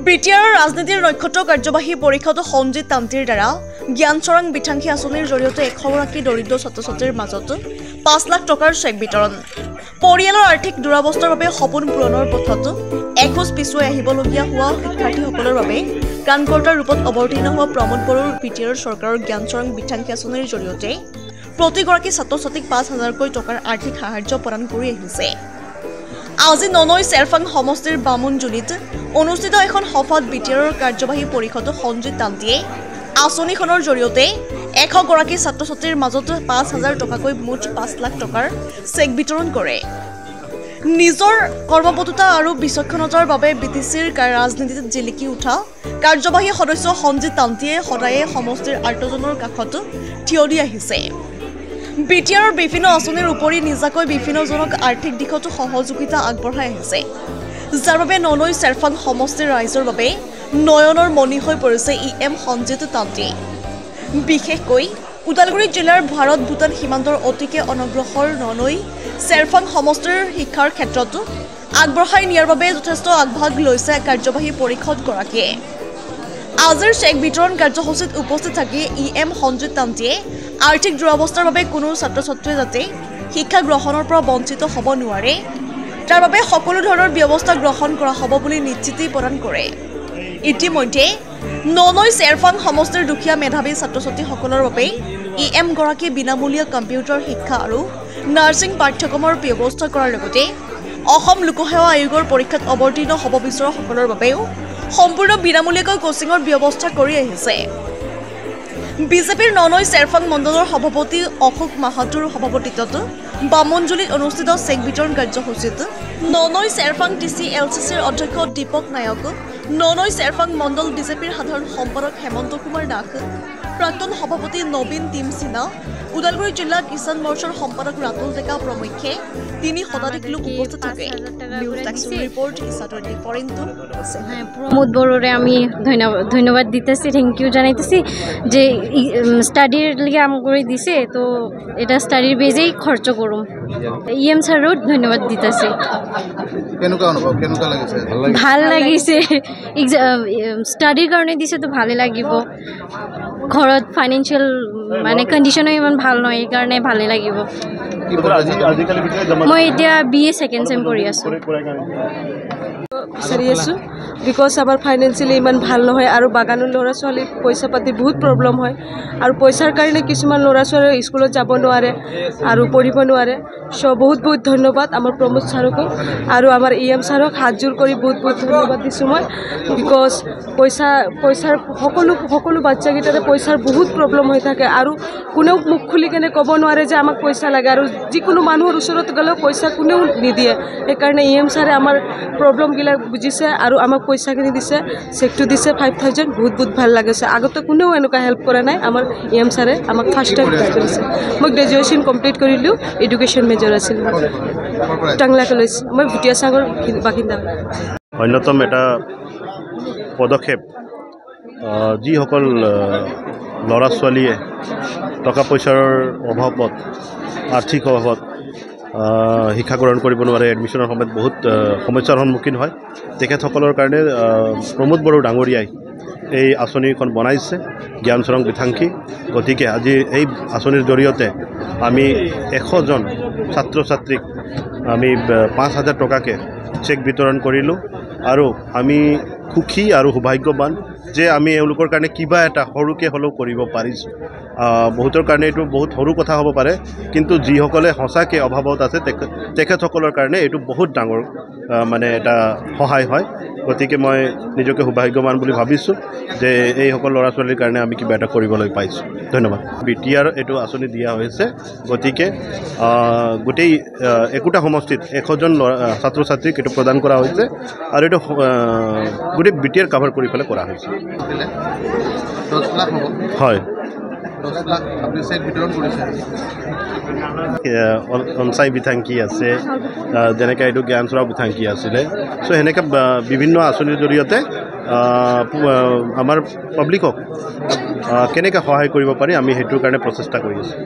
বিটিআৰৰ ৰাজনীতিৰ নক্ষত্ৰ কাৰ্যবাহী পৰিষদ সঞ্জিত তান্তিৰ দ্বাৰা জ্ঞান চৰাং বিথাংখী আঁচনিৰ জৰিয়তে 100গৰাকী দৰিদ্ৰ ছাত্ৰ ছাত্ৰীৰ মাজত 5 লাখ টকাৰ চেক বিতৰণ পৰিয়ালৰ আৰ্থিক দুৰৱস্থাৰ বাবে সপোন পূৰণৰ পথত এখোজ পিছুৱাই আহিবলগীয়া হোৱা শিক্ষাৰ্থীসকলৰ বাবে কাণকৰ্তাৰ ৰূপত অৱতীৰ্ণ হোৱা প্ৰমোদ বড়োৰ বিটিআৰ চৰকাৰৰ জ্ঞান চৰাং বিথাংখী আঁচনিৰ জৰিয়তে প্ৰতিগৰাকী ছাত্ৰ ছাত্ৰীক 5,000কৈ টকাৰ আৰ্থিক সাহায্য প্ৰদান কৰি আহিছে। আজি ননৈ চেৰফাং সমষ্টিৰ বামুণজুলিত অনুষ্ঠিত এখন সভাত বিটিআৰৰ কাৰ্যবাহী পৰিষদ সঞ্জিত তান্তিয়ে আঁচনিখনৰ জৰিয়তে 100গৰাকী ছাত্ৰ ছাত্ৰীৰ মাজত 5,000 টকাকৈ মুঠ 5 লাখ টকাৰ চেক বিতৰণ কৰে। নিজৰ কৰ্মপটুতা আৰু বিচক্ষণতাৰ বাবে বিটিচিৰ ৰাজনীতিত জিলিকি উঠা কাৰ্যবাহী সদস্য সঞ্জিত তান্তিয়ে সদায়ে সমষ্টিৰ আৰ্তজনৰ কাষত থিয় দি আহিছে। বিটিআৰৰ বিভিন্ন আঁচনিৰ উপৰি নিজাকৈ বিভিন্নজনক আৰ্থিক দিশত সহযোগিতা আগবঢ়াই আহিছে, যাৰ বাবে ননৈ চেৰফাং সমষ্টিৰ ৰাইজৰ বাবে নয়নৰ মণি হৈ পৰিছে সঞ্জিত তান্তি। বিশেষকৈ ওদালগুৰি জিলাৰ ভাৰত ভূটান সীমান্তৰ অতিকে অনগ্ৰসৰ ননৈ চেৰফাং সমষ্টিৰ শিক্ষাৰ ক্ষেত্ৰত আগবঢ়াই নিয়াৰ বাবে যথেষ্ট আগভাগ লৈছে কাৰ্যবাহী পৰিষদগৰাকীয়ে। আজিৰ চেক বিতৰণ কাৰ্যসূচীত উপস্থিত থাকি সঞ্জিত তান্তিয়ে আৰ্থিক দুৰৱস্থাৰ বাবে কোনো ছাত্ৰ ছাত্ৰীয়ে যাতে শিক্ষা গ্ৰহণৰ পৰা বঞ্চিত হ'ব নোৱাৰে তাৰ বাবে সকলো ধৰণৰ ব্যৱস্থা গ্ৰহণ কৰা হ'ব বুলি নিশ্চিতি প্ৰদান কৰে। ইতিমধ্যে ননৈ চেৰফাং সমষ্টিৰ দুখীয়া মেধাৱী ছাত্ৰ ছাত্ৰীসকলৰ বাবে গৰাকী বিনামূলীয়া কম্পিউটাৰ শিক্ষা আৰু নাৰ্ছিং পাঠ্যক্ৰমৰ ব্যৱস্থা কৰাৰ লগতে অসম লোকসেৱা আয়োগৰ পৰীক্ষাত অৱতীৰ্ণ হ'ব বিচৰাসকলৰ বাবেও সম্পূৰ্ণ বিনামূলীয়াকৈ কোচিঙৰ ব্যৱস্থা কৰি আহিছে। বিজেপিৰ ননৈ চেৰফাং মণ্ডলৰ সভাপতি অশোক মাহাতুৰ সভাপতিত্বত বামুণজুলিত অনুষ্ঠিত চেক বিতৰণ কাৰ্যসূচীত ননৈ চেৰফাং TCLCCৰ অধ্যক্ষ দীপক নায়ক, ননৈ চেৰফাং মণ্ডল বিজেপিৰ সাধাৰণ সম্পাদক হেমন্ত কুমাৰ দাস, প্ৰাক্তন সভাপতি নবীন টিমচিনা, ওদালগুৰি জিলা কিষাণ মৰ্চাৰ সম্পাদক ৰাতুল ডেকা প্ৰমুখ্যে 3 শতাধিক লোক উপস্থিত থাকে। নিউজ ডেস্ক ৰিপৰ্ট প্রমোদ বড়োরে আমি ধন্যবাদ দিতেছি, থ্যাংক ইউ জানাইতেছি যে স্টাডির লিগে আম করে দিছে, তো এটা স্টাডির বেজেই খরচ করুম। স্যারও ধন্যবাদ দিতেছি। ভাল লাগিছে, স্টাডির কারণে দিছে তো ভালে লাগিব। ঘৰত ফাইনেন্সিয়েল মানে কণ্ডিশ্যনো ইমান ভাল নহয়, এইকাৰণে ভালে লাগিব। মই এতিয়া BA সেকেন্ড সেম কৰি আছোঁ। বিচাৰি আছোঁ বিকজ আমাৰ ফাইনেন্সিয়েলি ইমান ভাল নহয় আৰু বাগানৰ ল'ৰা ছোৱালী পইচা পাতি বহুত প্ৰব্লেম হয় আৰু পইচাৰ কাৰণে কিছুমান ল'ৰা ছোৱালী স্কুলত যাব নোৱাৰে আৰু পঢ়িব নোৱাৰে। চ' বহুত বহুত ধন্যবাদ আমাৰ প্ৰমোদ ছাৰকো আৰু আমাৰ ছাৰক হাতযোৰ কৰি বহুত বহুত ধন্যবাদ দিছোঁ মই। বিকজ পইচাৰ সকলো বাচ্চাকেইটাৰে পইচাৰ বহুত প্ৰব্লেম হৈ থাকে আৰু কোনেও মুখ খুলি কেনে ক'ব নোৱাৰে যে আমাক পইচা লাগে, আৰু যিকোনো মানুহৰ ওচৰত গ'লেও পইচা কোনেও নিদিয়ে। সেইকাৰণে ছাৰে আমাৰ প্ৰব্লেমবিলাক বুজিছে আৰু আমাক পইচাখিনি দিছে, চেকটো দিছে 5,000। বহুত বহুত ভাল লাগিছে। আগতে কোনেও এনেকুৱা হেল্প কৰা নাই, আমাৰ ছাৰে আমাক ফাৰ্ষ্ট টাইম হেল্প কৰিছে। মই গ্ৰেজুৱেশ্যন কমপ্লিট কৰিলোঁ, এডুকেশ্যন মেজৰ আছিল টাংলা কলেজ। মই ভুটীয়া চাঙৰ বাসিন্দা। অন্যতম এটা পদক্ষেপ যিসকল ল'ৰা ছোৱালীয়ে টকা পইচাৰ অভাৱত, আৰ্থিক অভাৱত শিক্ষা গ্ৰহণ কৰিব নোৱাৰে, এডমিশ্যনৰ সময়ত বহুত সমস্যাৰ সন্মুখীন হয়, তেখেতসকলৰ কাৰণে প্ৰমোদ বড়ো ডাঙৰীয়াই এই আঁচনিখন বনাইছে, জ্ঞান চৰাং বিথাংখী। গতিকে আজি এই আঁচনিৰ জৰিয়তে আমি 100জন ছাত্ৰ ছাত্ৰীক আমি 5,000 টকাকৈ চেক বিতৰণ কৰিলোঁ আৰু আমি সুখী আৰু সৌভাগ্যৱান যে আমি এওঁলোকৰ কাৰণে কিবা এটা সৰুকৈ হ'লেও কৰিব পাৰিছোঁ। বহুতৰ কাৰণে এইটো বহুত সৰু কথা হ'ব পাৰে, কিন্তু যিসকলে সঁচাকৈ অভাৱত আছে তেখেতসকলৰ কাৰণে এইটো বহুত ডাঙৰ মানে এটা সহায় হয়। গতিকে মই নিজকে সৌভাগ্যৱান বুলি ভাবিছোঁ যে এইসকল ল'ৰা ছোৱালীৰ কাৰণে আমি কিবা এটা কৰিবলৈ পাইছোঁ। ধন্যবাদ। বিটিআৰ এইটো আঁচনি দিয়া হৈছে, গতিকে গোটেই একোটা সমষ্টিত 100জন ছাত্ৰ ছাত্ৰীক এইটো প্ৰদান কৰা হৈছে আৰু এইটো গোটেই বিটিআৰ কাভাৰ কৰি পেলাই কৰা হৈছে। হয়, অনচাই বিথাংখী আছে, যেনেকৈ এইটো জ্ঞান চৰাং বিথাংখী আছিলে। চ' সেনেকৈ বিভিন্ন আঁচনিৰ জৰিয়তে আমাৰ পাব্লিকক কেনেকৈ সহায় কৰিব পাৰি আমি সেইটোৰ কাৰণে প্ৰচেষ্টা কৰি আছোঁ।